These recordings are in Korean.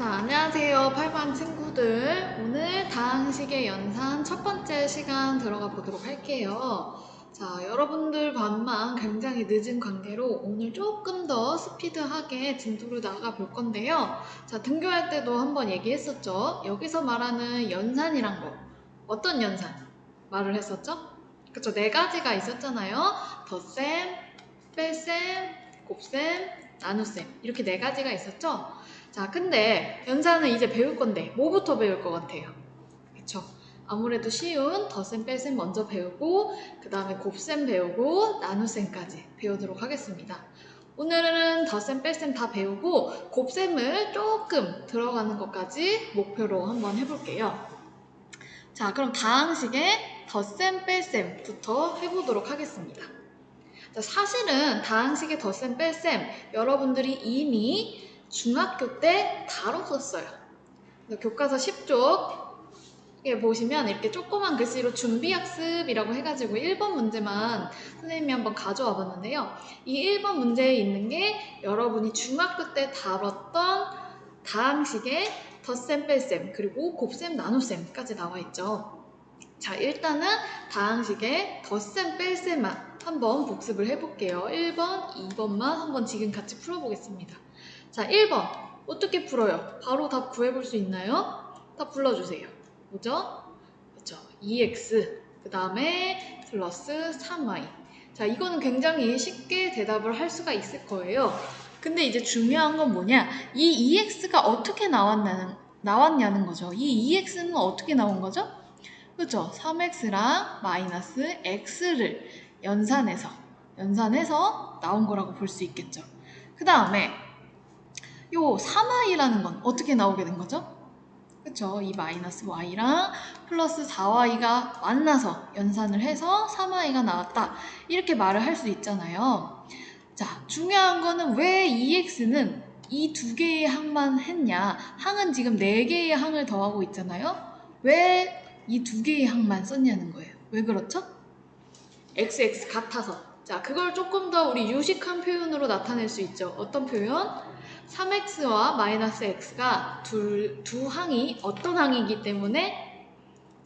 자, 안녕하세요. 팔방 친구들. 오늘 다항식의 연산 첫 번째 시간 들어가 보도록 할게요. 자, 여러분들 반만 굉장히 늦은 관계로 오늘 조금 더 스피드하게 진도를 나가 볼 건데요. 자, 등교할 때도 한번 얘기했었죠. 여기서 말하는 연산이란 거. 어떤 연산? 말을 했었죠? 그쵸, 네 가지가 있었잖아요. 덧셈, 뺄셈, 곱셈, 나눗셈. 이렇게 네 가지가 있었죠? 자, 근데 연산은 이제 배울 건데 뭐부터 배울 것 같아요? 그쵸? 아무래도 쉬운 덧셈, 뺄셈 먼저 배우고 그 다음에 곱셈 배우고 나눗셈까지 배우도록 하겠습니다. 오늘은 덧셈, 뺄셈 다 배우고 곱셈을 조금 들어가는 것까지 목표로 한번 해볼게요. 자, 그럼 다항식의 덧셈, 뺄셈부터 해보도록 하겠습니다. 자, 사실은 다항식의 덧셈, 뺄셈 여러분들이 이미 중학교 때 다뤘었어요. 교과서 10쪽에 보시면 이렇게 조그만 글씨로 준비학습이라고 해가지고 1번 문제만 선생님이 한번 가져와 봤는데요. 이 1번 문제에 있는 게 여러분이 중학교 때 다뤘던 다항식의 덧셈, 뺄셈, 그리고 곱셈, 나눗셈까지 나와 있죠. 자, 일단은 다항식의 덧셈, 뺄셈만 한번 복습을 해볼게요. 1번, 2번만 한번 지금 같이 풀어보겠습니다. 자, 1번 어떻게 풀어요? 바로 답 구해볼 수 있나요? 답 불러주세요. 뭐죠? 그렇죠. 2x 그 다음에 플러스 3y. 자, 이거는 굉장히 쉽게 대답을 할 수가 있을 거예요. 근데 이제 중요한 건 뭐냐? 이 2x가 어떻게 나왔냐는 거죠. 이 2x는 어떻게 나온 거죠? 그렇죠. 3x랑 마이너스 x를 연산해서 나온 거라고 볼 수 있겠죠. 그 다음에 요 3y라는 건 어떻게 나오게 된 거죠? 그쵸? 이 마이너스 y랑 플러스 4y가 만나서 연산을 해서 3y가 나왔다. 이렇게 말을 할 수 있잖아요. 자, 중요한 거는 왜 2x는 이 두 개의 항만 했냐? 항은 지금 4개의 항을 더하고 있잖아요. 왜 이 두 개의 항만 썼냐는 거예요. 왜 그렇죠? XX 같아서. 자, 그걸 조금 더 우리 유식한 표현으로 나타낼 수 있죠. 어떤 표현? 3x와 마이너스 x가 두 항이 어떤 항이기 때문에,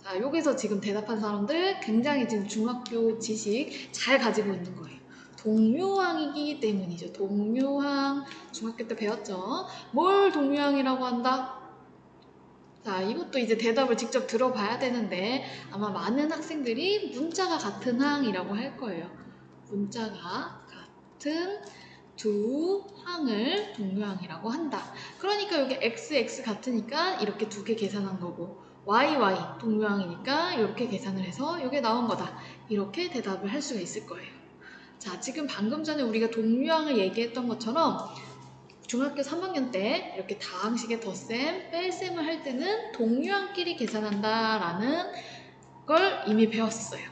자, 여기서 지금 대답한 사람들 굉장히 지금 중학교 지식 잘 가지고 있는 거예요. 동묘항이기 때문이죠. 동묘항, 중학교 때 배웠죠. 뭘 동묘항이라고 한다? 자, 이것도 이제 대답을 직접 들어봐야 되는데 아마 많은 학생들이 문자가 같은 항이라고 할 거예요. 문자가 같은 두 항을 동묘항이라고 한다. 그러니까 여기 x 같으니까 이렇게 두 개 계산한 거고 y 동묘항이니까 이렇게 계산을 해서 이게 나온 거다. 이렇게 대답을 할 수가 있을 거예요. 자, 지금 방금 전에 우리가 동묘항을 얘기했던 것처럼 중학교 3학년 때 이렇게 다항식의 덧셈, 뺄셈을 할 때는 동류항끼리 계산한다라는 걸 이미 배웠어요.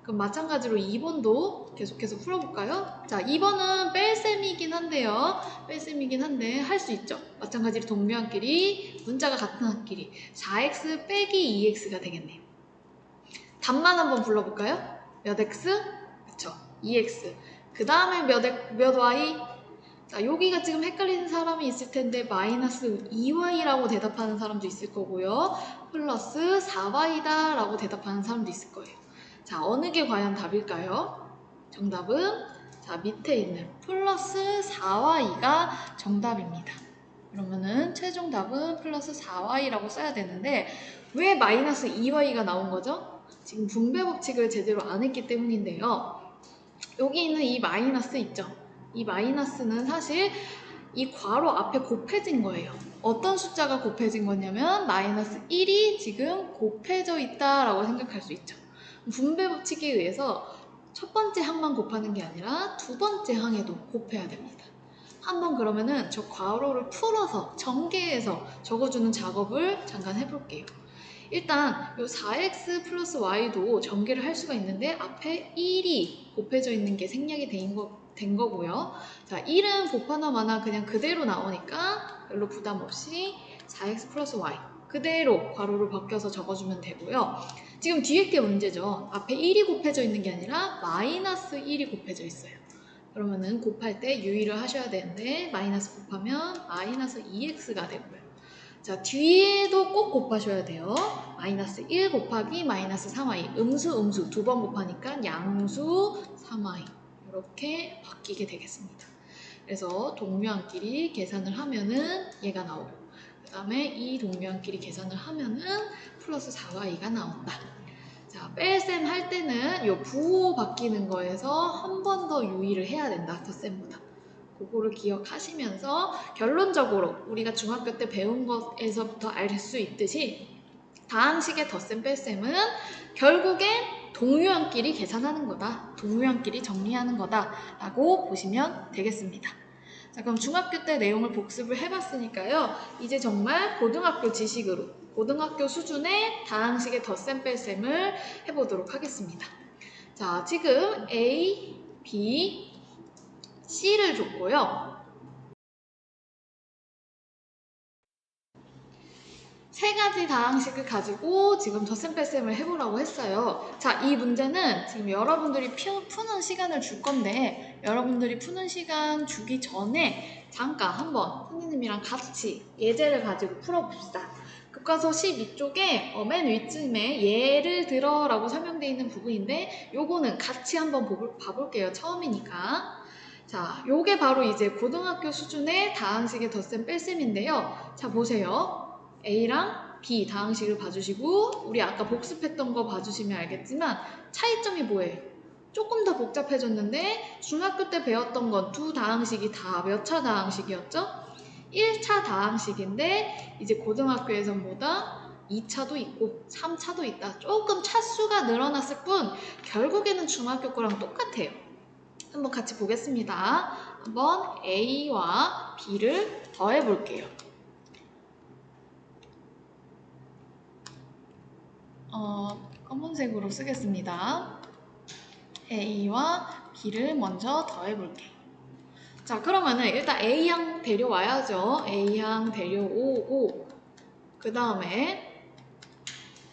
그럼 마찬가지로 2번도 계속해서 풀어볼까요? 자, 2번은 뺄셈이긴 한데요. 뺄셈이긴 한데 할 수 있죠. 마찬가지로 동류항끼리, 문자가 같은 항끼리 4x 빼기 2x가 되겠네요. 답만 한번 불러볼까요? 몇 x? 그쵸, 2x. 그 다음에 몇 y? 자, 여기가 지금 헷갈리는 사람이 있을 텐데 마이너스 2y라고 대답하는 사람도 있을 거고요. 플러스 4y다 라고 대답하는 사람도 있을 거예요. 자, 어느 게 과연 답일까요? 정답은 자, 밑에 있는 플러스 4y가 정답입니다. 그러면은 최종 답은 플러스 4y라고 써야 되는데 왜 마이너스 2y가 나온 거죠? 지금 분배 법칙을 제대로 안 했기 때문인데요. 여기 있는 이 마이너스 있죠? 이 마이너스는 사실 이 괄호 앞에 곱해진 거예요. 어떤 숫자가 곱해진 거냐면 마이너스 1이 지금 곱해져 있다라고 생각할 수 있죠. 분배 법칙에 의해서 첫 번째 항만 곱하는 게 아니라 두 번째 항에도 곱해야 됩니다. 한번 그러면은 저 괄호를 풀어서 전개해서 적어주는 작업을 잠깐 해볼게요. 일단 이 4x 플러스 y도 전개를 할 수가 있는데 앞에 1이 곱해져 있는 게 생략이 된 거고요. 자, 1은 곱하나 마나 그냥 그대로 나오니까 별로 부담 없이 4x 플러스 y 그대로 괄호로 바뀌어서 적어주면 되고요. 지금 뒤에 게 문제죠. 앞에 1이 곱해져 있는 게 아니라 마이너스 1이 곱해져 있어요. 그러면은 곱할 때 유의를 하셔야 되는데 마이너스 곱하면 마이너스 2x가 되고요. 자, 뒤에도 꼭 곱하셔야 돼요. 마이너스 1 곱하기 마이너스 3y. 음수 두 번 곱하니까 양수 3y. 이렇게 바뀌게 되겠습니다. 그래서 동류항끼리 계산을 하면은 얘가 나오고, 그 다음에 이 동류항끼리 계산을 하면은 플러스 4y가 나온다. 자, 뺄셈 할 때는 요 부호 바뀌는 거에서 한 번 더 유의를 해야 된다. 덧셈보다. 그거를 기억하시면서 결론적으로 우리가 중학교 때 배운 것에서부터 알 수 있듯이 다항식의 덧셈 뺄셈은 결국엔 동류항끼리 계산하는 거다. 동류항끼리 정리하는 거다 라고 보시면 되겠습니다. 자, 그럼 중학교 때 내용을 복습을 해봤으니까요. 이제 정말 고등학교 지식으로, 고등학교 수준의 다항식의 덧셈 뺄셈을 해보도록 하겠습니다. 자, 지금 A, B, C를 줬고요. 세 가지 다항식을 가지고 지금 덧셈 뺄셈을 해보라고 했어요. 자, 이 문제는 지금 여러분들이 푸는 시간을 줄 건데, 여러분들이 푸는 시간 주기 전에 잠깐 한번 선생님이랑 같이 예제를 가지고 풀어봅시다. 교과서 12쪽에 맨 윗쯤에 예를 들어 라고 설명되어 있는 부분인데, 요거는 같이 한번 봐볼게요. 처음이니까. 자, 요게 바로 이제 고등학교 수준의 다항식의 덧셈 뺄셈인데요. 자, 보세요. A랑 B 다항식을 봐주시고, 우리 아까 복습했던 거 봐주시면 알겠지만 차이점이 뭐예요? 조금 더 복잡해졌는데 중학교 때 배웠던 건 두 다항식이 다 몇 차 다항식이었죠? 1차 다항식인데 이제 고등학교에선 뭐다? 2차도 있고 3차도 있다. 조금 차수가 늘어났을 뿐 결국에는 중학교 거랑 똑같아요. 한번 같이 보겠습니다. 한번 A와 B를 더해 볼게요. 검은색으로 쓰겠습니다. A와 B를 먼저 더해 볼게요. 자, 그러면은 일단 A항 데려와야죠. A항 데려오고, 그 다음에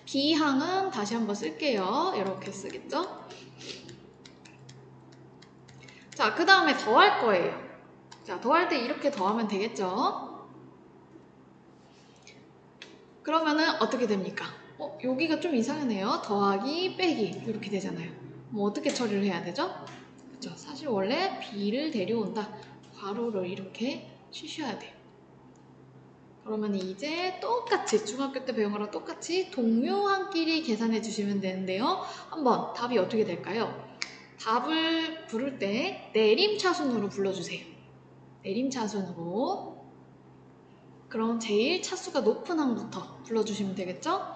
B항은 다시 한번 쓸게요. 이렇게 쓰겠죠? 자, 그 다음에 더할 거예요. 자, 더할 때 이렇게 더하면 되겠죠? 그러면은 어떻게 됩니까? 여기가 좀 이상하네요. 더하기, 빼기 이렇게 되잖아요. 뭐 어떻게 처리를 해야 되죠? 그렇죠. 사실 원래 B를 데려온다. 괄호를 이렇게 치셔야 돼요. 그러면 이제 똑같이 중학교 때 배운 거랑 똑같이 동묘항끼리 계산해 주시면 되는데요. 한번 답이 어떻게 될까요? 답을 부를 때 내림차순으로 불러주세요. 내림차순으로. 그럼 제일 차수가 높은 항부터 불러주시면 되겠죠?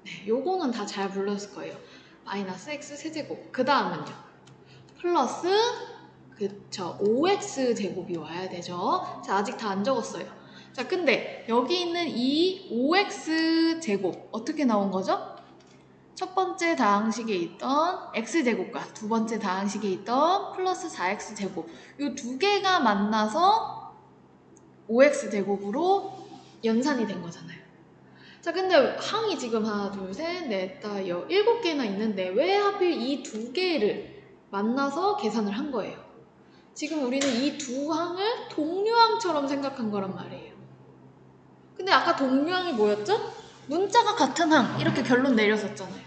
네, 요거는 다 잘 불렀을 거예요. 마이너스 x 세제곱. 그 다음은요. 플러스, 그쵸, 5x 제곱이 와야 되죠. 자, 아직 다 안 적었어요. 자, 근데 여기 있는 이 5x 제곱 어떻게 나온 거죠? 첫 번째 다항식에 있던 x제곱과 두 번째 다항식에 있던 플러스 4x 제곱, 이 두 개가 만나서 5x 제곱으로 연산이 된 거잖아요. 자, 근데 항이 지금 하나, 둘, 셋, 넷, 다, 7개나 있는데 왜 하필 이 두 개를 만나서 계산을 한 거예요? 지금 우리는 이 두 항을 동류항처럼 생각한 거란 말이에요. 근데 아까 동류항이 뭐였죠? 문자가 같은 항, 이렇게 결론 내렸었잖아요.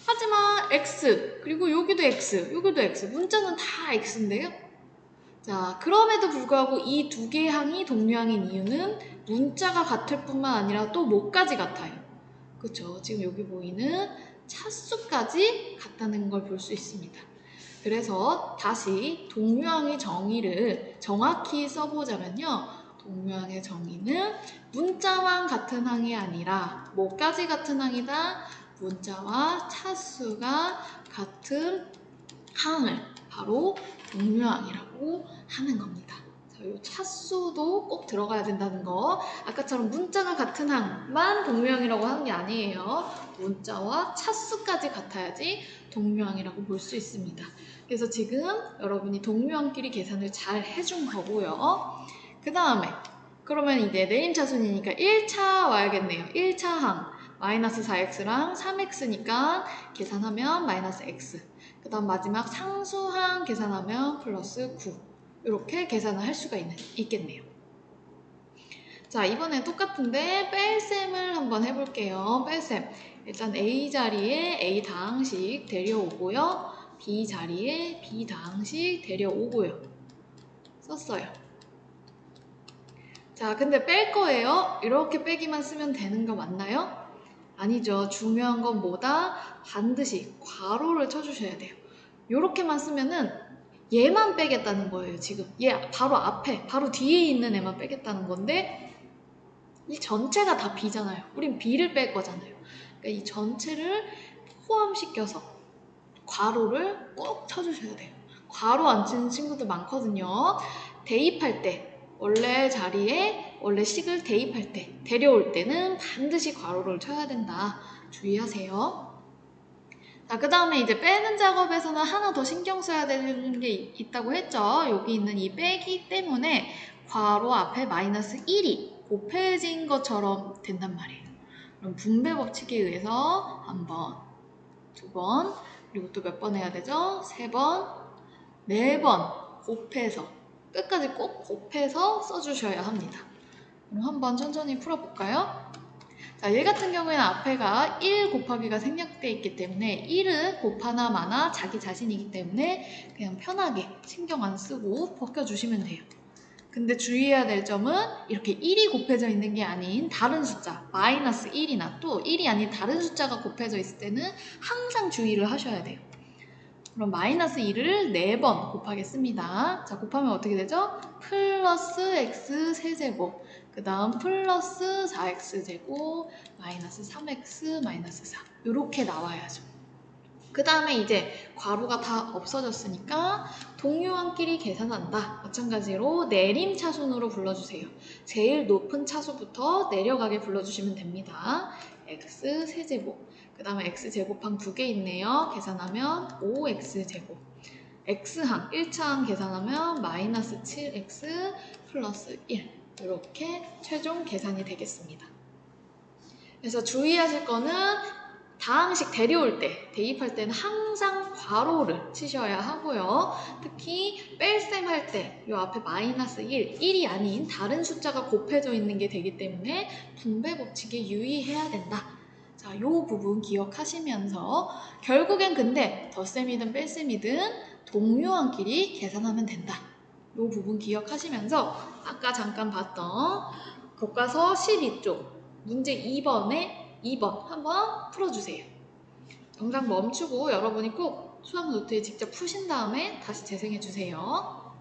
하지만 x, 그리고 여기도 x, 여기도 x, 문자는 다 x인데요? 자, 그럼에도 불구하고 이 두 개의 항이 동류항인 이유는 문자가 같을 뿐만 아니라 또 뭐까지 같아요? 그쵸? 지금 여기 보이는 차수까지 같다는 걸 볼 수 있습니다. 그래서 다시 동류항의 정의를 정확히 써보자면요. 동류항의 정의는 문자만 같은 항이 아니라 뭐까지 같은 항이다? 문자와 차수가 같은 항을 바로 동류항이라고 하는 겁니다. 자, 이 차수도 꼭 들어가야 된다는 거. 아까처럼 문자가 같은 항만 동류항이라고 하는 게 아니에요. 문자와 차수까지 같아야지 동류항이라고 볼 수 있습니다. 그래서 지금 여러분이 동류항끼리 계산을 잘 해준 거고요. 그 다음에 그러면 이제 내림차순이니까 1차 와야겠네요. 1차 항 마이너스 4x랑 3x니까 계산하면 마이너스 x. 그 다음 마지막 상수항 계산하면 플러스 9. 이렇게 계산을 할 수가 있겠네요. 자, 이번에 똑같은데 뺄셈을 한번 해볼게요. 뺄셈. 일단 A 자리에 A 다항식 데려오고요. B 자리에 B 다항식 데려오고요. 썼어요. 자, 근데 뺄 거예요. 이렇게 빼기만 쓰면 되는 거 맞나요? 아니죠. 중요한 건 뭐다? 반드시 괄호를 쳐주셔야 돼요. 이렇게만 쓰면은 얘만 빼겠다는 거예요. 지금 얘 바로 앞에, 바로 뒤에 있는 애만 빼겠다는 건데 이 전체가 다 B잖아요. 우린 B를 뺄 거잖아요. 그러니까 이 전체를 포함시켜서 괄호를 꼭 쳐주셔야 돼요. 괄호 안 치는 친구들 많거든요. 대입할 때 원래 자리에 원래 식을 대입할 때 데려올 때는 반드시 괄호를 쳐야 된다. 주의하세요. 자, 그 다음에 이제 빼는 작업에서는 하나 더 신경 써야 되는 게 있다고 했죠. 여기 있는 이 빼기 때문에 괄호 앞에 마이너스 1이 곱해진 것처럼 된단 말이에요. 그럼 분배 법칙에 의해서 한 번, 두 번, 그리고 또 몇 번 해야 되죠? 세 번, 네 번 곱해서 끝까지 꼭 곱해서 써주셔야 합니다. 그럼 한번 천천히 풀어볼까요? 자, 얘 같은 경우에는 앞에가 1 곱하기가 생략되어 있기 때문에 1을 곱하나 마나 자기 자신이기 때문에 그냥 편하게 신경 안 쓰고 벗겨주시면 돼요. 근데 주의해야 될 점은 이렇게 1이 곱해져 있는 게 아닌 다른 숫자, 마이너스 1이나 또 1이 아닌 다른 숫자가 곱해져 있을 때는 항상 주의를 하셔야 돼요. 그럼 마이너스 2를 4번 곱하겠습니다. 자, 곱하면 어떻게 되죠? 플러스 x 세제곱, 그 다음 플러스 4x제곱, 마이너스 3x 마이너스 4 이렇게 나와야죠. 그 다음에 이제 괄호가 다 없어졌으니까 동요한끼리 계산한다. 마찬가지로 내림 차순으로 불러주세요. 제일 높은 차수부터 내려가게 불러주시면 됩니다. x 세제곱, 그 다음에 x제곱항 2개 있네요. 계산하면 5x제곱, x항 1차항 계산하면 마이너스 7x 플러스 1 이렇게 최종 계산이 되겠습니다. 그래서 주의하실 거는 다항식 데려올 때, 대입할 때는 항상 괄호를 치셔야 하고요. 특히 뺄셈 할 때 이 앞에 마이너스 1, 1이 아닌 다른 숫자가 곱해져 있는 게 되기 때문에 분배 법칙에 유의해야 된다. 자, 이 부분 기억하시면서 결국엔 근데 덧셈이든 뺄셈이든 동요한끼리 계산하면 된다. 이 부분 기억하시면서 아까 잠깐 봤던 교과서 12쪽 문제 2번에 2번 한번 풀어주세요. 영상 멈추고 여러분이 꼭 수학 노트에 직접 푸신 다음에 다시 재생해주세요.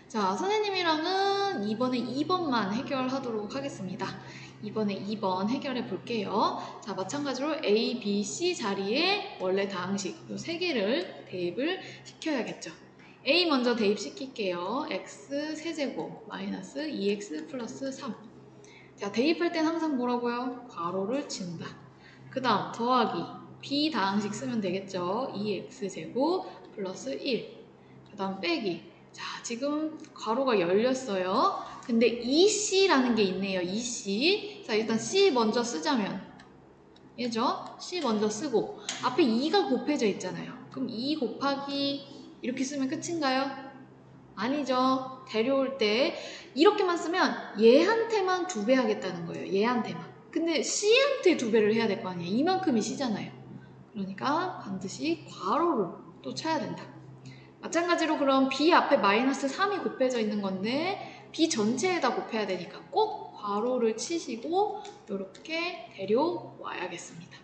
자, 선생님이랑은 이번에 2번만 해결하도록 하겠습니다. 이번에 2번 해결해 볼게요. 자, 마찬가지로 A, B, C 자리에 원래 다항식 이 3개를 대입을 시켜야겠죠. A 먼저 대입시킬게요. x 세제곱 마이너스 2x 플러스 3. 자, 대입할 땐 항상 뭐라고요? 괄호를 친다. 그 다음 더하기 B 다항식 쓰면 되겠죠. 2x제곱 플러스 1. 그 다음 빼기. 자, 지금 괄호가 열렸어요. 근데 EC라는 게 있네요. EC. 자, 일단 C 먼저 쓰자면 얘죠? C 먼저 쓰고 앞에 2가 곱해져 있잖아요. 그럼 2 곱하기 이렇게 쓰면 끝인가요? 아니죠. 데려올 때 이렇게만 쓰면 얘한테만 2배 하겠다는 거예요. 얘한테만. 근데 C한테 2배를 해야 될 거 아니에요. 이만큼이 C잖아요. 그러니까 반드시 괄호를 또 쳐야 된다. 마찬가지로 그럼 B 앞에 마이너스 3이 곱해져 있는 건데 B 전체에다 곱해야 되니까 꼭 괄호를 치시고 이렇게 데려와야겠습니다.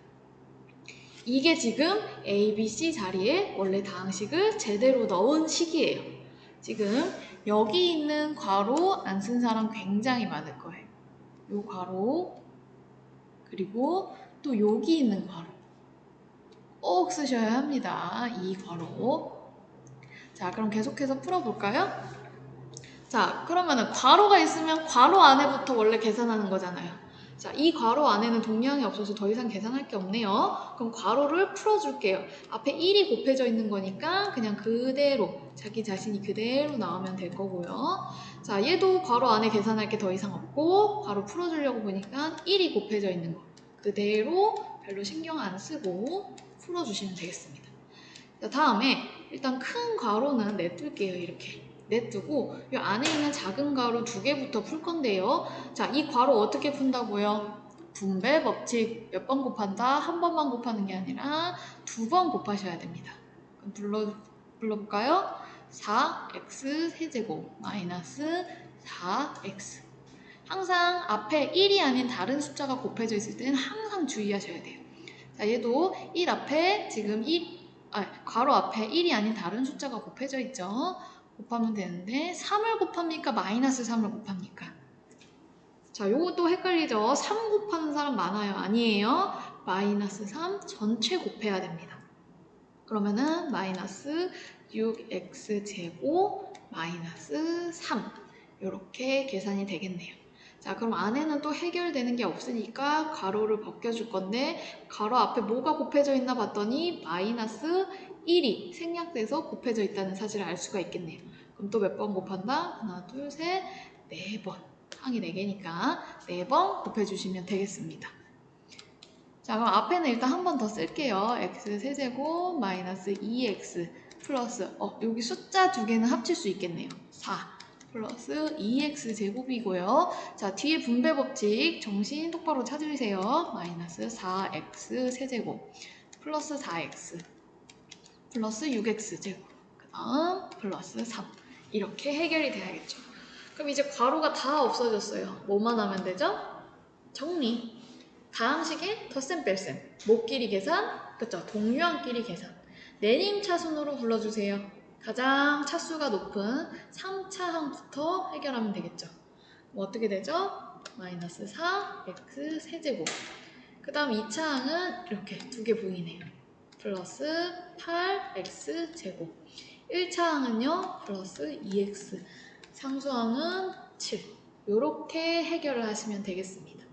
이게 지금 A, B, C 자리에 원래 다항식을 제대로 넣은 식이에요. 지금 여기 있는 괄호 안 쓴 사람 굉장히 많을 거예요. 요 괄호 그리고 또 여기 있는 괄호 꼭 쓰셔야 합니다. 이 괄호. 자, 그럼 계속해서 풀어볼까요? 자, 그러면은 괄호가 있으면 괄호 안에부터 원래 계산하는 거잖아요. 자, 이 괄호 안에는 동량이 없어서 더 이상 계산할 게 없네요. 그럼 괄호를 풀어줄게요. 앞에 1이 곱해져 있는 거니까 그냥 그대로 자기 자신이 그대로 나오면 될 거고요. 자, 얘도 괄호 안에 계산할 게 더 이상 없고 괄호 풀어주려고 보니까 1이 곱해져 있는 거 그대로 별로 신경 안 쓰고 풀어주시면 되겠습니다. 자, 다음에 일단 큰 괄호는 냅둘게요. 이렇게 냅두고 이 안에 있는 작은 가로 2개부터 풀 건데요. 자, 이 괄호 어떻게 푼다고요? 분배 법칙. 몇 번 곱한다? 한 번만 곱하는 게 아니라 2번 곱하셔야 됩니다. 그럼 불러볼까요? 4x 세제곱 마이너스 4x. 항상 앞에 1이 아닌 다른 숫자가 곱해져 있을 때는 항상 주의하셔야 돼요. 자, 얘도 1 앞에 지금 괄호 앞에 1이 아닌 다른 숫자가 곱해져 있죠. 곱하면 되는데 3을 곱합니까? 마이너스 3을 곱합니까? 자, 요것도 헷갈리죠? 3 곱하는 사람 많아요. 아니에요. 마이너스 3 전체 곱해야 됩니다. 그러면은 마이너스 6x 제곱 마이너스 3 이렇게 계산이 되겠네요. 자, 그럼 안에는 또 해결되는 게 없으니까 가로를 벗겨줄 건데 가로 앞에 뭐가 곱해져 있나 봤더니 마이너스 1이 생략돼서 곱해져 있다는 사실을 알 수가 있겠네요. 그럼 또 몇 번 곱한다? 하나, 둘, 셋, 4번. 항이 4개니까 4번 곱해주시면 되겠습니다. 자, 그럼 앞에는 일단 한 번 더 쓸게요. x 세제곱 마이너스 2x 플러스 여기 숫자 2개는 합칠 수 있겠네요. 4 플러스 2x 제곱이고요. 자, 뒤에 분배 법칙 정신 똑바로 찾으세요. 마이너스 4x 세제곱 플러스 4x 플러스 6x 제곱 그 다음 플러스 3 이렇게 해결이 돼야겠죠. 그럼 이제 괄호가 다 없어졌어요. 뭐만 하면 되죠? 정리. 다항식의 덧셈 뺄셈, 목끼리 계산, 그쵸? 동류항끼리 계산. 내림차순으로 불러주세요. 가장 차수가 높은 3차 항부터 해결하면 되겠죠. 뭐 어떻게 되죠? 마이너스 4x 세제곱. 그 다음 2차 항은 이렇게 2개 보이네요. 플러스 8x 제곱. 1차 항은요, 플러스 2x. 상수항은 7. 이렇게 해결을 하시면 되겠습니다.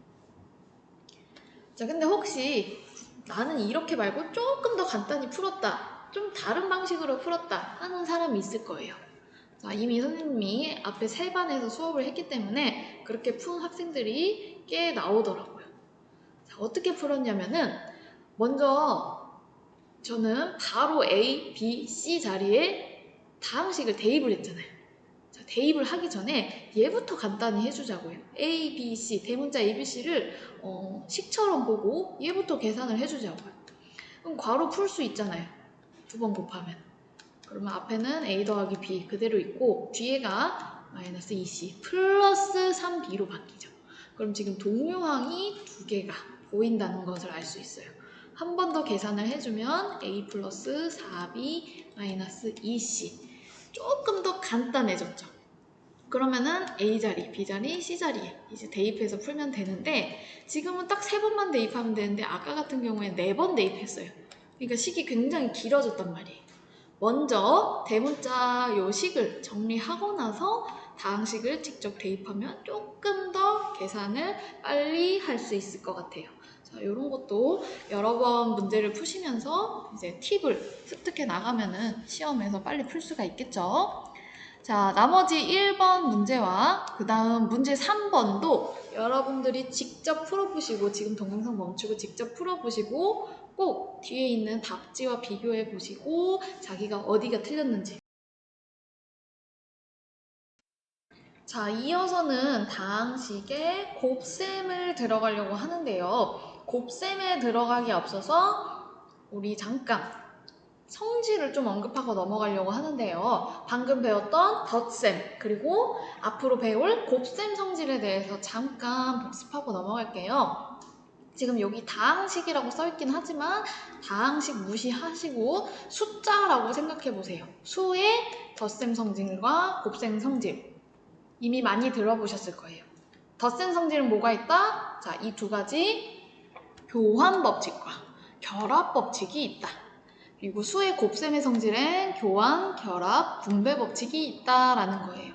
자, 근데 혹시 나는 이렇게 말고 조금 더 간단히 풀었다, 좀 다른 방식으로 풀었다 하는 사람이 있을 거예요. 자, 이미 선생님이 앞에 3반에서 수업을 했기 때문에 그렇게 푼 학생들이 꽤 나오더라고요. 자, 어떻게 풀었냐면은 먼저 저는 바로 A, B, C 자리에 다항식을 대입을 했잖아요. 자, 대입을 하기 전에 얘부터 간단히 해주자고요. A, B, C, 대문자 A, B, C를 식처럼 보고 얘부터 계산을 해주자고요. 그럼 괄호 풀 수 있잖아요. 2번 곱하면. 그러면 앞에는 A 더하기 B 그대로 있고 뒤에가 마이너스 2C 플러스 3B로 바뀌죠. 그럼 지금 동류항이 2개가 보인다는 것을 알 수 있어요. 한 번 더 계산을 해주면 A 플러스 4B 마이너스 2C 조금 더 간단해졌죠. 그러면은 A자리, B자리, C자리에 이제 대입해서 풀면 되는데 지금은 딱 3번만 대입하면 되는데 아까 같은 경우에 4번 대입했어요. 그러니까 식이 굉장히 길어졌단 말이에요. 먼저 대문자 요 식을 정리하고 나서 다항식을 직접 대입하면 조금 더 계산을 빨리 할 수 있을 것 같아요. 자, 이런 것도 여러 번 문제를 푸시면서 이제 팁을 습득해 나가면은 시험에서 빨리 풀 수가 있겠죠. 자, 나머지 1번 문제와 그 다음 문제 3번도 여러분들이 직접 풀어보시고 지금 동영상 멈추고 직접 풀어보시고 꼭 뒤에 있는 답지와 비교해 보시고 자기가 어디가 틀렸는지. 자, 이어서는 다항식의 곱셈을 들어가려고 하는데요. 곱셈에 들어가기 앞서서 우리 잠깐 성질을 좀 언급하고 넘어가려고 하는데요. 방금 배웠던 덧셈 그리고 앞으로 배울 곱셈 성질에 대해서 잠깐 복습하고 넘어갈게요. 지금 여기 다항식이라고 써있긴 하지만 다항식 무시하시고 숫자라고 생각해보세요. 수의 덧셈 성질과 곱셈 성질 이미 많이 들어보셨을 거예요. 덧셈 성질은 뭐가 있다? 자, 이 2가지 교환 법칙과 결합 법칙이 있다. 그리고 수의 곱셈의 성질엔 교환, 결합, 분배 법칙이 있다라는 거예요.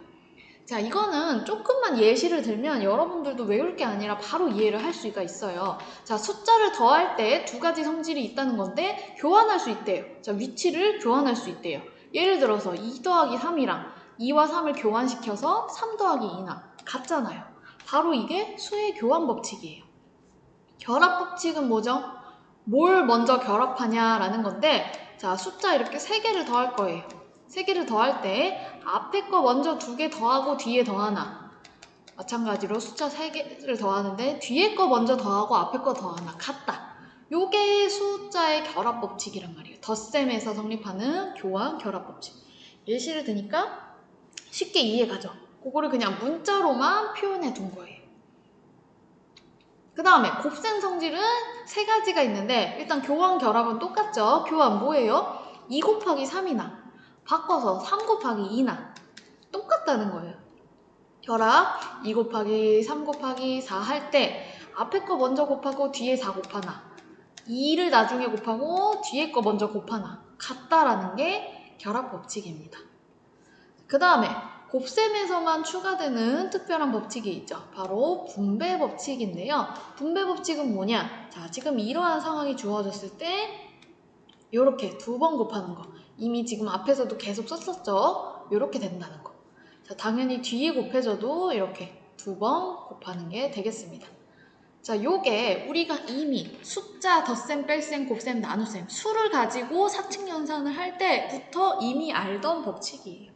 자, 이거는 조금만 예시를 들면 여러분들도 외울 게 아니라 바로 이해를 할 수가 있어요. 자, 숫자를 더할 때 2가지 성질이 있다는 건데 교환할 수 있대요. 자, 위치를 교환할 수 있대요. 예를 들어서 2 더하기 3이랑 2와 3을 교환시켜서 3 더하기 2나 같잖아요. 바로 이게 수의 교환 법칙이에요. 결합 법칙은 뭐죠? 뭘 먼저 결합하냐라는 건데 자, 숫자 이렇게 3개를 더할 거예요. 세 개를 더할 때 앞에 거 먼저 2개 더하고 뒤에 더 하나. 마찬가지로 숫자 3개를 더하는데 뒤에 거 먼저 더하고 앞에 거 더하나. 같다. 요게 숫자의 결합 법칙이란 말이에요. 덧셈에서 성립하는 교환 결합 법칙. 예시를 드니까 쉽게 이해가죠. 그거를 그냥 문자로만 표현해 둔 거예요. 그 다음에 곱셈 성질은 3가지가 있는데 일단 교환 결합은 똑같죠. 교환 뭐예요? 2 곱하기 3이나 바꿔서 3 곱하기 2나 똑같다는 거예요. 결합 2 곱하기 3 곱하기 4 할 때 앞에 거 먼저 곱하고 뒤에 4 곱하나 2를 나중에 곱하고 뒤에 거 먼저 곱하나 같다라는 게 결합 법칙입니다. 그 다음에 곱셈에서만 추가되는 특별한 법칙이 있죠. 바로 분배 법칙인데요. 분배 법칙은 뭐냐? 자, 지금 이러한 상황이 주어졌을 때 이렇게 2번 곱하는 거. 이미 지금 앞에서도 계속 썼었죠. 이렇게 된다는 거. 자, 당연히 뒤에 곱해져도 이렇게 2번 곱하는 게 되겠습니다. 자, 요게 우리가 이미 숫자 덧셈, 뺄셈, 곱셈, 나눗셈 수를 가지고 사칙 연산을 할 때부터 이미 알던 법칙이에요.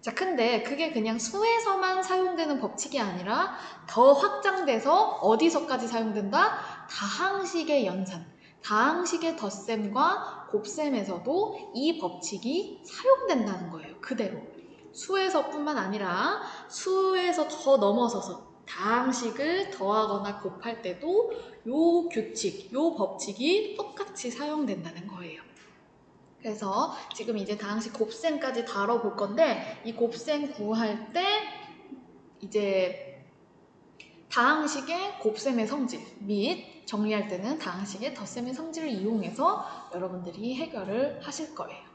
자, 근데 그게 그냥 수에서만 사용되는 법칙이 아니라 더 확장돼서 어디서까지 사용된다? 다항식의 연산, 다항식의 덧셈과 곱셈에서도 이 법칙이 사용된다는 거예요. 그대로. 수에서뿐만 아니라 수에서 더 넘어서서 다항식을 더하거나 곱할 때도 요 규칙, 요 법칙이 똑같이 사용된다는 거예요. 그래서 지금 이제 다항식 곱셈까지 다뤄볼 건데 이 곱셈 구할 때 이제 다항식의 곱셈의 성질 및 정리할 때는 다항식의 덧셈의 성질을 이용해서 여러분들이 해결을 하실 거예요.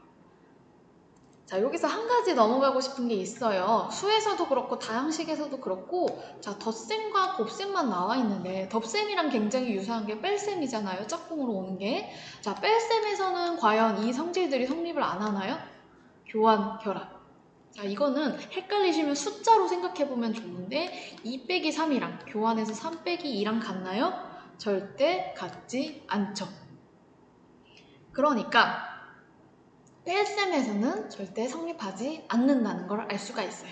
자, 여기서 한 가지 넘어가고 싶은 게 있어요. 수에서도 그렇고 다항식에서도 그렇고 자, 덧셈과 곱셈만 나와 있는데 덧셈이랑 굉장히 유사한 게 뺄셈이잖아요. 짝꿍으로 오는 게. 자, 뺄셈에서는 과연 이 성질들이 성립을 안 하나요? 교환, 결합. 자, 이거는 헷갈리시면 숫자로 생각해보면 좋은데 2 빼기 3이랑 교환해서 3 빼기 2랑 같나요? 절대 같지 않죠. 그러니까 뺄셈에서는 절대 성립하지 않는다는 걸 알 수가 있어요.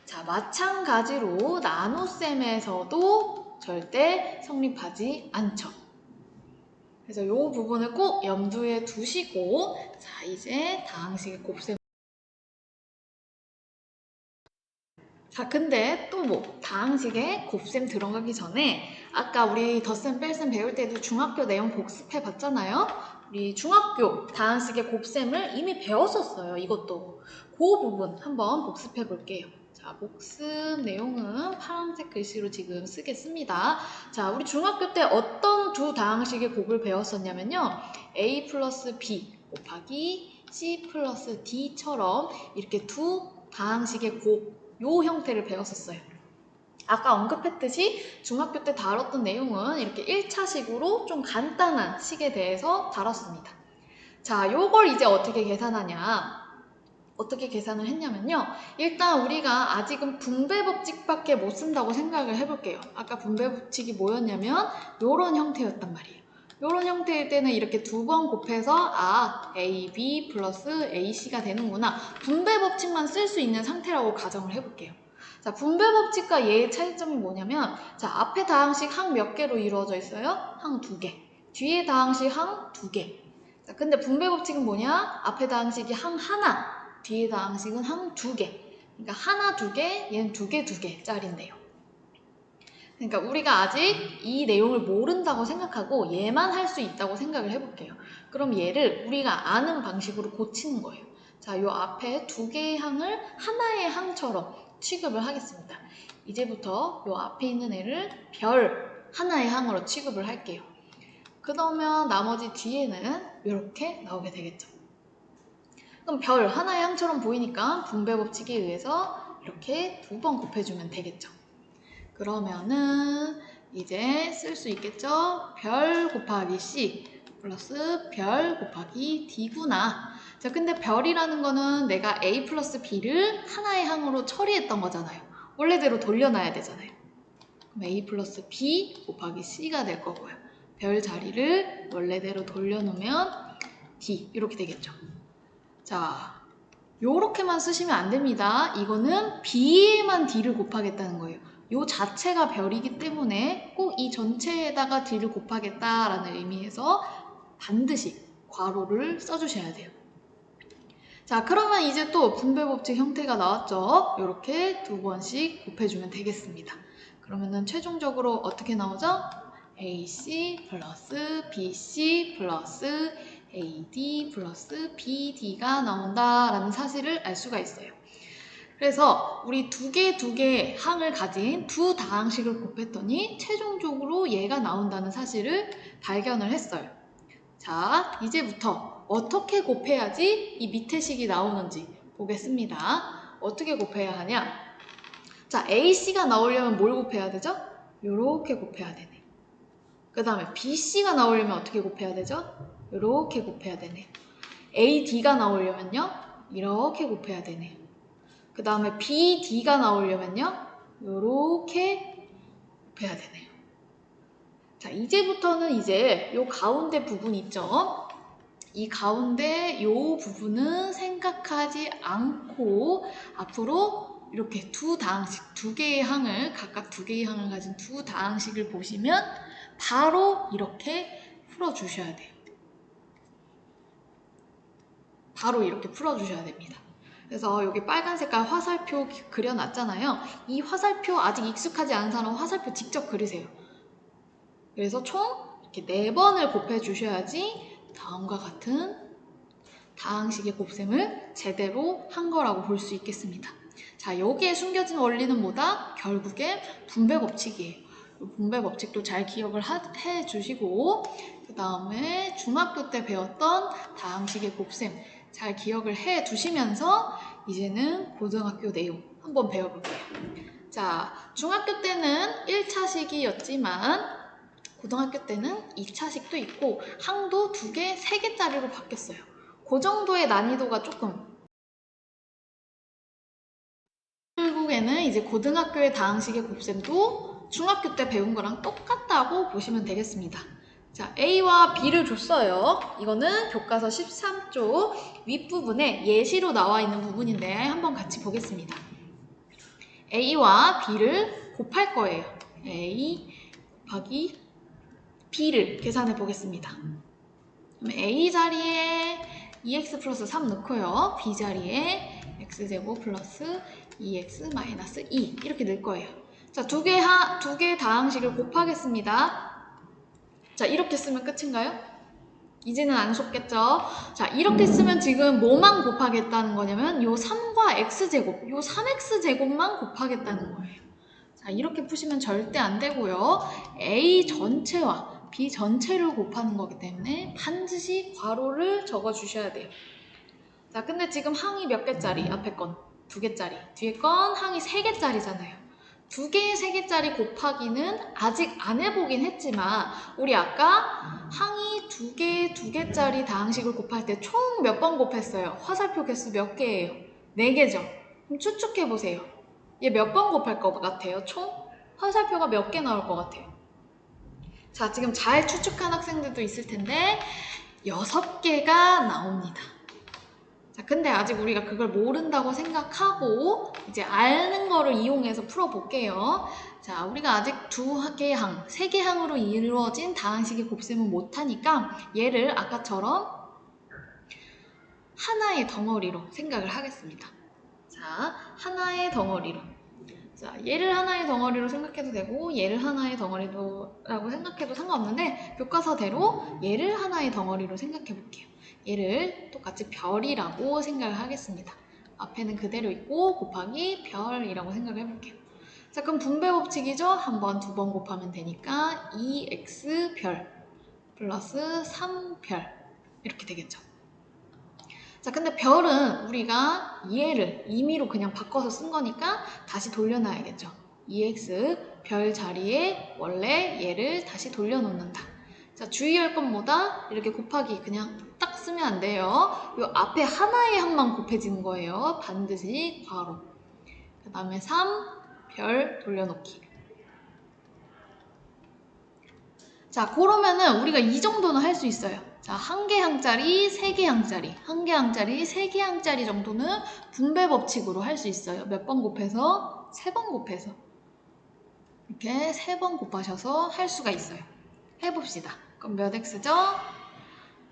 자, 마찬가지로 나눗셈에서도 절대 성립하지 않죠. 그래서 이 부분을 꼭 염두에 두시고 자, 이제 다항식의 곱셈. 자, 근데 또 뭐 다항식에 곱셈 들어가기 전에 아까 우리 덧셈 뺄셈 배울 때도 중학교 내용 복습해 봤잖아요. 우리 중학교 다항식의 곱셈을 이미 배웠었어요. 이것도 그 부분 한번 복습해 볼게요. 자, 복습 내용은 파란색 글씨로 지금 쓰겠습니다. 자, 우리 중학교 때 어떤 두 다항식의 곱을 배웠었냐면요. a 플러스 b 곱하기 c 플러스 d처럼 이렇게 두 다항식의 곱 요 형태를 배웠었어요. 아까 언급했듯이 중학교 때 다뤘던 내용은 이렇게 1차식으로 좀 간단한 식에 대해서 다뤘습니다. 자, 요걸 이제 어떻게 계산하냐? 어떻게 계산을 했냐면요. 일단 우리가 아직은 분배 법칙밖에 못 쓴다고 생각을 해볼게요. 아까 분배 법칙이 뭐였냐면 요런 형태였단 말이에요. 요런 형태일 때는 이렇게 2번 곱해서 AB 플러스 AC가 되는구나. 분배 법칙만 쓸 수 있는 상태라고 가정을 해볼게요. 자, 분배 법칙과 얘의 차이점이 뭐냐면 자, 앞에 다항식 항 몇 개로 이루어져 있어요? 항 2개. 뒤에 다항식 항 2개. 자, 근데 분배 법칙은 뭐냐? 앞에 다항식이 항 하나, 뒤에 다항식은 항 2개. 그러니까 하나 2개, 얘는 2개 2개짜리인데요. 그러니까 우리가 아직 이 내용을 모른다고 생각하고 얘만 할 수 있다고 생각을 해볼게요. 그럼 얘를 우리가 아는 방식으로 고치는 거예요. 자, 요 앞에 2개의 항을 하나의 항처럼 취급을 하겠습니다. 이제부터 요 앞에 있는 애를 별 하나의 항으로 취급을 할게요. 그러면 나머지 뒤에는 이렇게 나오게 되겠죠. 그럼 별 하나의 항처럼 보이니까 분배 법칙에 의해서 이렇게 2번 곱해주면 되겠죠. 그러면은 이제 쓸 수 있겠죠? 별 곱하기 C 플러스 별 곱하기 D구나. 자, 근데 별이라는 거는 내가 A 플러스 B를 하나의 항으로 처리했던 거잖아요. 원래대로 돌려놔야 되잖아요. 그럼 A 플러스 B 곱하기 C가 될 거고요. 별 자리를 원래대로 돌려놓으면 D 이렇게 되겠죠. 자, 요렇게만 쓰시면 안 됩니다. 이거는 B에만 D를 곱하겠다는 거예요. 요 자체가 별이기 때문에 꼭 이 전체에다가 D를 곱하겠다라는 의미에서 반드시 괄호를 써주셔야 돼요. 자, 그러면 이제 또 분배법칙 형태가 나왔죠? 이렇게 두 번씩 곱해주면 되겠습니다. 그러면은 최종적으로 어떻게 나오죠? AC 플러스 BC 플러스 AD 플러스 BD가 나온다라는 사실을 알 수가 있어요. 그래서 우리 두 개 항을 가진 두 다항식을 곱했더니 최종적으로 얘가 나온다는 사실을 발견을 했어요. 자, 이제부터 어떻게 곱해야지 이 밑에 식이 나오는지 보겠습니다. 어떻게 곱해야 하냐? 자, AC가 나오려면 뭘 곱해야 되죠? 요렇게 곱해야 되네. 그 다음에 BC가 나오려면 어떻게 곱해야 되죠? 요렇게 곱해야 되네. AD가 나오려면요? 이렇게 곱해야 되네. 그 다음에 BD가 나오려면요? 요렇게 곱해야 되네요. 자, 이제부터는 이제 요 가운데 부분 있죠? 이 가운데 요 부분은 생각하지 않고 앞으로 이렇게 두 다항식, 두 개의 항을, 각각 두 개의 항을 가진 두 다항식을 보시면 바로 이렇게 풀어주셔야 돼요. 바로 이렇게 풀어주셔야 됩니다. 그래서 여기 빨간 색깔 화살표 그려놨잖아요. 이 화살표 아직 익숙하지 않은 사람은 화살표 직접 그리세요. 그래서 총 이렇게 4번을 곱해주셔야지 다음과 같은 다항식의 곱셈을 제대로 한 거라고 볼 수 있겠습니다. 자, 여기에 숨겨진 원리는 뭐다? 결국엔 분배 법칙이에요. 분배 법칙도 잘 기억을 해 주시고 그 다음에 중학교 때 배웠던 다항식의 곱셈 잘 기억을 해 두시면서 이제는 고등학교 내용 한번 배워볼게요. 자, 중학교 때는 1차식이었지만 고등학교 때는 2차식도 있고 항도 2개, 3개짜리로 바뀌었어요. 그 정도의 난이도가 조금 결국에는 이제 고등학교의 다항식의 곱셈도 중학교 때 배운 거랑 똑같다고 보시면 되겠습니다. 자, A와 B를 줬어요. 이거는 교과서 13쪽 윗부분에 예시로 나와 있는 부분인데 한번 같이 보겠습니다. A와 B를 곱할 거예요. A 곱하기 B를 계산해 보겠습니다. 그럼 A 자리에 2x 플러스 3 넣고요. B 자리에 x제곱 플러스 2x 마이너스 2 이렇게 넣을 거예요. 자, 두 개 다항식을 곱하겠습니다. 자, 이렇게 쓰면 끝인가요? 이제는 안 속겠죠? 자, 이렇게 쓰면 지금 뭐만 곱하겠다는 거냐면 요 3과 x제곱, 요 3x제곱만 곱하겠다는 거예요. 자, 이렇게 푸시면 절대 안 되고요. A 전체와 B 전체를 곱하는 거기 때문에 반드시 괄호를 적어 주셔야 돼요. 자, 근데 지금 항이 몇 개짜리? 앞에 건 2개짜리, 뒤에 건 항이 3개짜리잖아요. 2개, 3개짜리 곱하기는 아직 안 해보긴 했지만 우리 아까 항이 2개, 2개짜리 다항식을 곱할 때 총 몇 번 곱했어요? 화살표 개수 몇 개예요? 4개죠? 그럼 추측해보세요. 얘 몇 번 곱할 것 같아요? 총? 화살표가 몇 개 나올 것 같아요? 자, 지금 잘 추측한 학생들도 있을 텐데 6개가 나옵니다. 자, 근데 아직 우리가 그걸 모른다고 생각하고 이제 아는 거를 이용해서 풀어볼게요. 자, 우리가 아직 2개 항, 3개 항으로 이루어진 다항식의 곱셈은 못하니까 얘를 아까처럼 하나의 덩어리로 생각을 하겠습니다. 자, 하나의 덩어리로. 자, 얘를 하나의 덩어리로 생각해도 되고 얘를 하나의 덩어리라고 생각해도 상관없는데 교과서대로 얘를 하나의 덩어리로 생각해 볼게요. 얘를 똑같이 별이라고 생각을 하겠습니다. 앞에는 그대로 있고 곱하기 별이라고 생각을 해볼게요. 자, 그럼 분배 법칙이죠? 한 번, 2번 곱하면 되니까 2x별 플러스 3별 이렇게 되겠죠. 자, 근데 별은 우리가 얘를 임의로 그냥 바꿔서 쓴 거니까 다시 돌려놔야겠죠. 2x 별 자리에 원래 얘를 다시 돌려놓는다. 자, 주의할 건 뭐다? 이렇게 곱하기 그냥 딱 쓰면 안 돼요. 요 앞에 하나의 항만 곱해지는 거예요. 반드시 괄호. 그 다음에 3 별 돌려놓기. 자, 그러면은 우리가 이 정도는 할 수 있어요. 자, 한 개 항짜리, 세 개 항짜리, 한 개 항짜리, 세 개 항짜리 정도는 분배 법칙으로 할 수 있어요. 몇 번 곱해서? 3번 곱해서. 이렇게 3번 곱하셔서 할 수가 있어요. 해봅시다. 그럼 몇 x죠?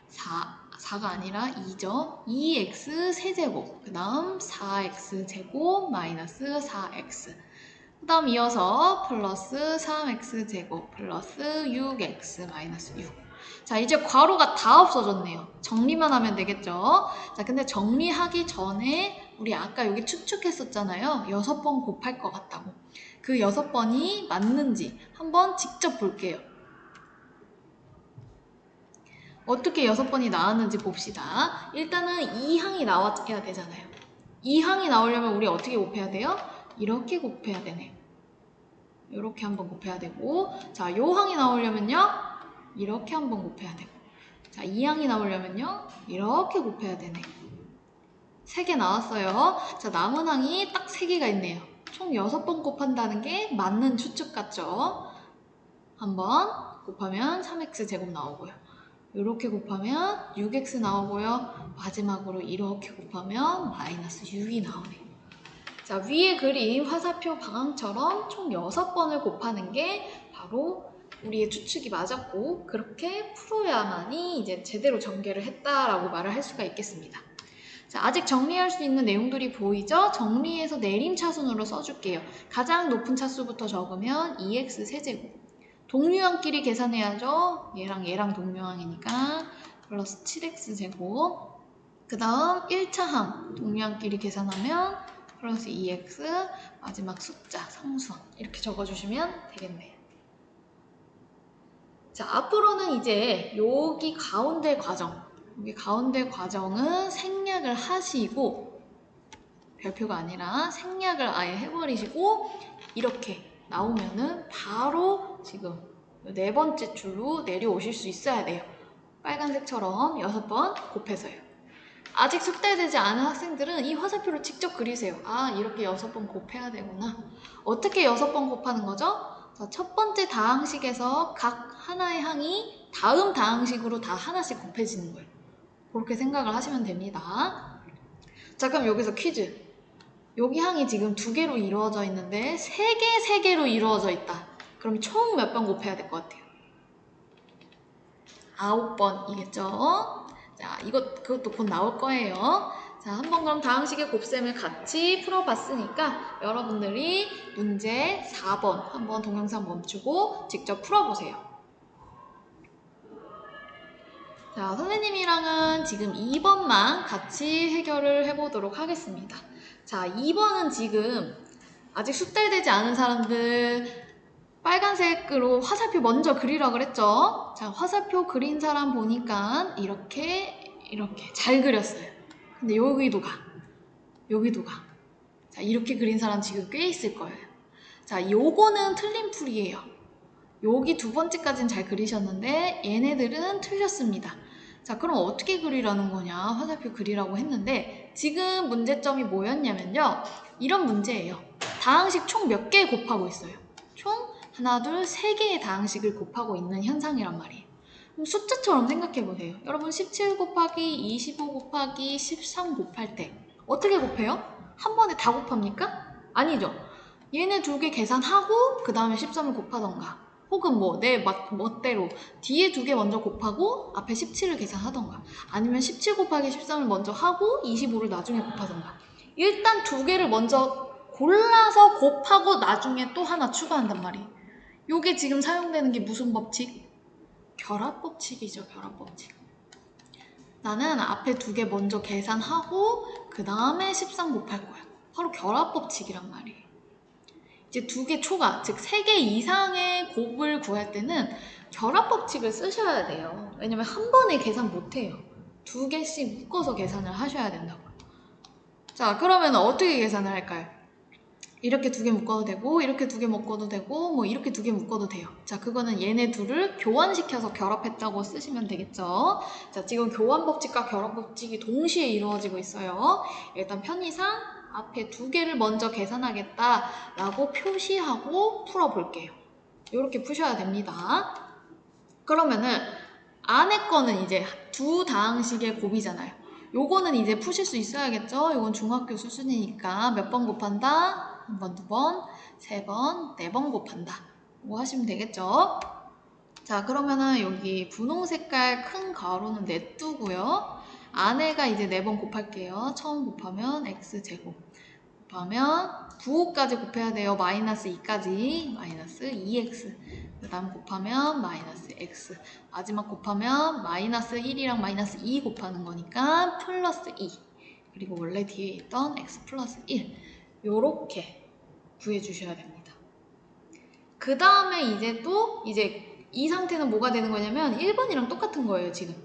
4가 아니라 2죠. 2x 세제곱, 그 다음 4x 제곱 마이너스 4x, 그 다음 이어서 플러스 3x 제곱 플러스 6x 마이너스 6. 자, 이제 괄호가 다 없어졌네요. 정리만 하면 되겠죠? 자, 근데 정리하기 전에 우리 아까 여기 추측했었잖아요. 6번 곱할 것 같다고. 그 6번이 맞는지 한번 직접 볼게요. 어떻게 6번이 나왔는지 봅시다. 일단은 2항이 나와야 되잖아요. 2항이 나오려면 우리 어떻게 곱해야 돼요? 이렇게 곱해야 되네. 이렇게 한번 곱해야 되고, 자, 요 항이 나오려면요, 이렇게 한번 곱해야 되고, 자, 2항이 나오려면요, 이렇게 곱해야 되네. 3개 나왔어요. 자, 남은 항이 딱 3개가 있네요. 총 6번 곱한다는 게 맞는 추측 같죠? 한번 곱하면 3x 제곱 나오고요. 이렇게 곱하면 6x 나오고요. 마지막으로 이렇게 곱하면 마이너스 6이 나오네요. 자, 위에 그린 화살표 방향처럼 총 6번을 곱하는 게 바로 우리의 추측이 맞았고, 그렇게 풀어야만이 이제 제대로 전개를 했다라고 말을 할 수가 있겠습니다. 자, 아직 정리할 수 있는 내용들이 보이죠? 정리해서 내림차순으로 써줄게요. 가장 높은 차수부터 적으면 2x 세제곱. 동류항끼리 계산해야죠. 얘랑 동류항이니까 플러스 7x 제곱. 그 다음 1차항 동류항끼리 계산하면 플러스 2x, 마지막 숫자 상수항 이렇게 적어주시면 되겠네요. 자, 앞으로는 이제 여기 가운데 과정은 생략을 하시고, 별표가 아니라 생략을 아예 해버리시고, 이렇게 나오면은 바로 지금 4번째 줄로 내려오실 수 있어야 돼요. 빨간색처럼 6번 곱해서요. 아직 숙달되지 않은 학생들은 이 화살표를 직접 그리세요. 아, 이렇게 6번 곱해야 되구나. 어떻게 6번 곱하는 거죠? 자, 첫 번째 다항식에서 각 하나의 항이 다음 다항식으로 다 하나씩 곱해지는 거예요. 그렇게 생각을 하시면 됩니다. 자, 그럼 여기서 퀴즈. 여기 항이 지금 2개로 이루어져 있는데 3개로 이루어져 있다. 그럼 총 몇 번 곱해야 될 것 같아요? 9번이겠죠? 자, 그것도 곧 나올 거예요. 자, 한번 그럼 다항식의 곱셈을 같이 풀어봤으니까 여러분들이 문제 4번 한번 동영상 멈추고 직접 풀어보세요. 자, 선생님이랑은 지금 2번만 같이 해결을 해보도록 하겠습니다. 자, 2번은 지금 아직 숙달되지 않은 사람들 빨간색으로 화살표 먼저 그리라고 그랬죠? 자, 화살표 그린 사람 보니까 이렇게 잘 그렸어요. 근데 여기도 가. 자, 이렇게 그린 사람 지금 꽤 있을 거예요. 자, 요거는 틀린 풀이에요. 여기 2번째까지는 잘 그리셨는데 얘네들은 틀렸습니다. 자, 그럼 어떻게 그리라는 거냐? 화살표 그리라고 했는데 지금 문제점이 뭐였냐면요. 이런 문제예요. 다항식 총 몇 개 곱하고 있어요? 총 하나, 둘, 3개의 다항식을 곱하고 있는 현상이란 말이에요. 그럼 숫자처럼 생각해보세요. 여러분 17 곱하기 25 곱하기 13 곱할 때 어떻게 곱해요? 한 번에 다 곱합니까? 아니죠. 얘네 2개 계산하고 그 다음에 13을 곱하던가, 혹은 뭐 내 멋대로 뒤에 2개 먼저 곱하고 앞에 17을 계산하던가, 아니면 17 곱하기 13을 먼저 하고 25를 나중에 곱하던가. 일단 2개를 먼저 골라서 곱하고 나중에 또 하나 추가한단 말이에요. 요게 지금 사용되는 게 무슨 법칙? 결합법칙이죠. 결합법칙. 나는 앞에 2개 먼저 계산하고 그 다음에 13 곱할 거야. 바로 결합법칙이란 말이에요. 이제 2개 초과, 즉 3개 이상의 곱을 구할 때는 결합법칙을 쓰셔야 돼요. 왜냐면 한 번에 계산 못해요. 2개씩 묶어서 계산을 하셔야 된다고요. 자, 그러면 어떻게 계산을 할까요? 이렇게 2개 묶어도 되고, 이렇게 2개 묶어도 되고, 뭐 이렇게 2개 묶어도 돼요. 자, 그거는 얘네 둘을 교환시켜서 결합했다고 쓰시면 되겠죠. 자, 지금 교환법칙과 결합법칙이 동시에 이루어지고 있어요. 일단 편의상 앞에 2개를 먼저 계산하겠다라고 표시하고 풀어볼게요. 이렇게 푸셔야 됩니다. 그러면은 안에 거는 이제 두 다항식의 곱이잖아요. 요거는 이제 푸실 수 있어야겠죠? 요건 중학교 수준이니까 몇 번 곱한다? 한 번, 두 번, 세 번, 네 번 곱한다. 이거 하시면 되겠죠? 자, 그러면은 여기 분홍 색깔 큰 가로는 냅두고요. 안에가 이제 네 번 곱할게요. 처음 곱하면 x제곱. 곱하면 9까지 곱해야 돼요. 마이너스 2까지. 마이너스 2x. 그 다음 곱하면 마이너스 x. 마지막 곱하면 마이너스 1이랑 마이너스 2 곱하는 거니까 플러스 2. 그리고 원래 뒤에 있던 x 플러스 1. 요렇게 구해주셔야 됩니다. 그 다음에 이제 이 상태는 뭐가 되는 거냐면 1번이랑 똑같은 거예요, 지금.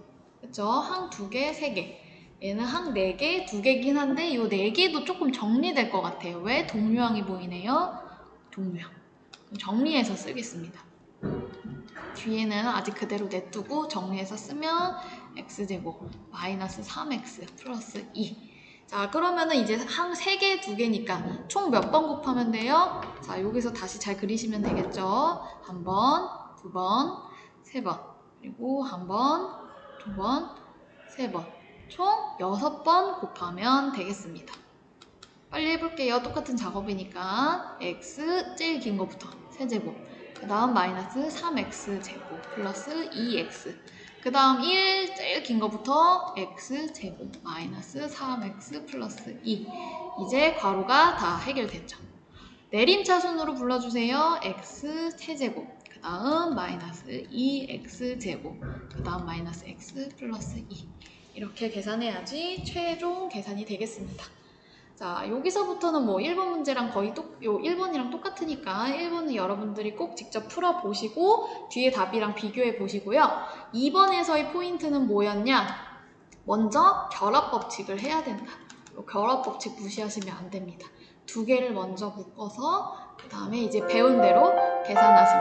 그쵸? 항 2개, 3개. 얘는 항 4개, 2개긴 한데 이 4개도 조금 정리될 것 같아요. 왜? 동류항이 보이네요. 동류항. 정리해서 쓰겠습니다. 뒤에는 아직 그대로 냅두고 정리해서 쓰면 x제곱 마이너스 3x 플러스 2. 자, 그러면은 이제 항 3개, 2개니까 총 몇 번 곱하면 돼요? 자, 여기서 다시 잘 그리시면 되겠죠? 한 번, 두 번, 세 번. 그리고 한 번, 두 번, 세 번. 총 6번 곱하면 되겠습니다. 빨리 해볼게요. 똑같은 작업이니까 x 제일 긴 거부터 세제곱, 그 다음 마이너스 3x 제곱 플러스 2x, 그 다음 1 제일 긴 거부터 x 제곱 마이너스 3x 플러스 2. 이제 괄호가 다 해결됐죠. 내림차순으로 불러주세요. x 세제곱, 그 다음 마이너스 2x 제곱, 그 다음 마이너스 x 플러스 2. 이렇게 계산해야지 최종 계산이 되겠습니다. 자, 여기서부터는 뭐 1번 문제랑 거의 1번이랑 똑같으니까 1번은 여러분들이 꼭 직접 풀어보시고 뒤에 답이랑 비교해 보시고요. 2번에서의 포인트는 뭐였냐? 먼저 결합법칙을 해야 된다. 결합법칙 무시하시면 안 됩니다. 두 개를 먼저 묶어서 그 다음에 이제 배운 대로 계산하시면